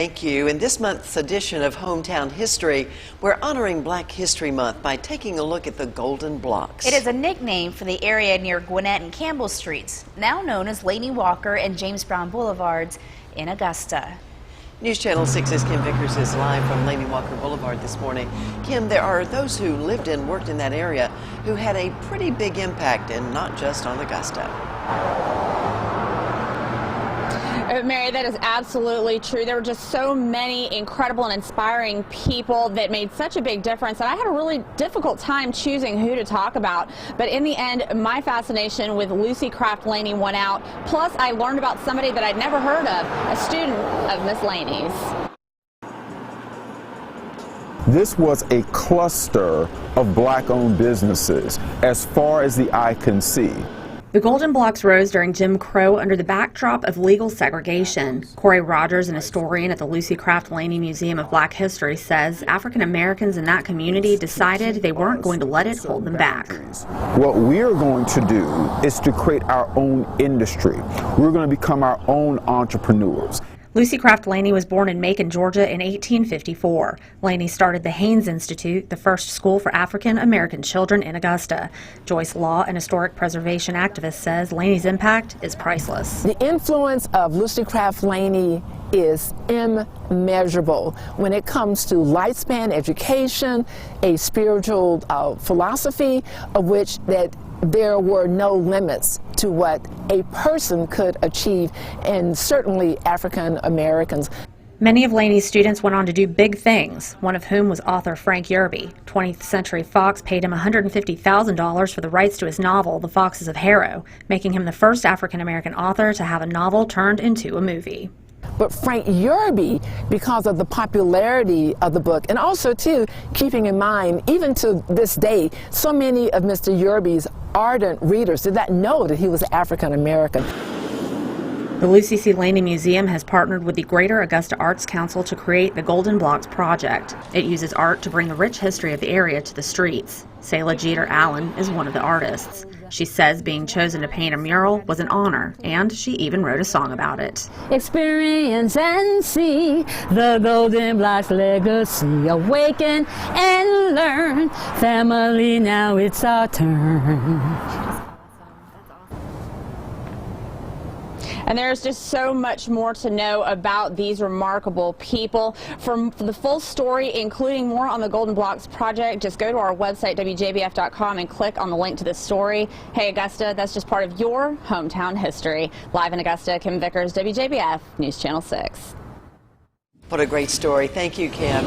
Thank you. In this month's edition of Hometown History, we're honoring Black History Month by taking a look at the Golden Blocks. It is a nickname for the area near Gwinnett and Campbell Streets, now known as Laney Walker and James Brown Boulevards in Augusta. News Channel 6's Kim Vickers is live from Laney Walker Boulevard this morning. Kim, there are those who lived and worked in that area who had a pretty big impact, and not just on Augusta. Mary, that is absolutely true. There were just so many incredible and inspiring people that made such a big difference, and I had a really difficult time choosing who to talk about. But in the end, my fascination with Lucy Craft Laney won out. Plus, I learned about somebody that I'd never heard of, a student of Miss Laney's. This was a cluster of black-owned businesses as far as the eye can see. The Golden Blocks rose during Jim Crow under the backdrop of legal segregation. Corey Rogers, an historian at the Lucy Craft Laney Museum of Black History, says African Americans in that community decided they weren't going to let it hold them back. What we're going to do is to create our own industry. We're going to become our own entrepreneurs. Lucy Craft Laney was born in Macon, Georgia in 1854. Laney started the Haynes Institute, the first school for African American children in Augusta. Joyce Law, an historic preservation activist, says Laney's impact is priceless. The influence of Lucy Craft Laney is immeasurable when it comes to lifespan education, a spiritual philosophy of which that there were no limits to what a person could achieve, and certainly African Americans. Many of Laney's students went on to do big things, one of whom was author Frank Yerby. 20th Century Fox paid him $150,000 for the rights to his novel, The Foxes of Harrow, making him the first African American author to have a novel turned into a movie. But Frank Yerby, because of the popularity of the book, and also too keeping in mind, even to this day, so many of Mr. Yerby's ardent readers did not know that he was African American. The Lucy C. Laney Museum has partnered with the Greater Augusta Arts Council to create the Golden Blocks Project. It uses art to bring the rich history of the area to the streets. Selah Jeter Allen is one of the artists. She says being chosen to paint a mural was an honor, and she even wrote a song about it. Experience and see the Golden Blocks legacy. Awaken and learn. Family, now it's our turn. And there's just so much more to know about these remarkable people. For the full story, including more on the Golden Blocks Project, just go to our website, WJBF.com, and click on the link to this story. Hey, Augusta, that's just part of your hometown history. Live in Augusta, Kim Vickers, WJBF, News Channel 6. What a great story. Thank you, Kim.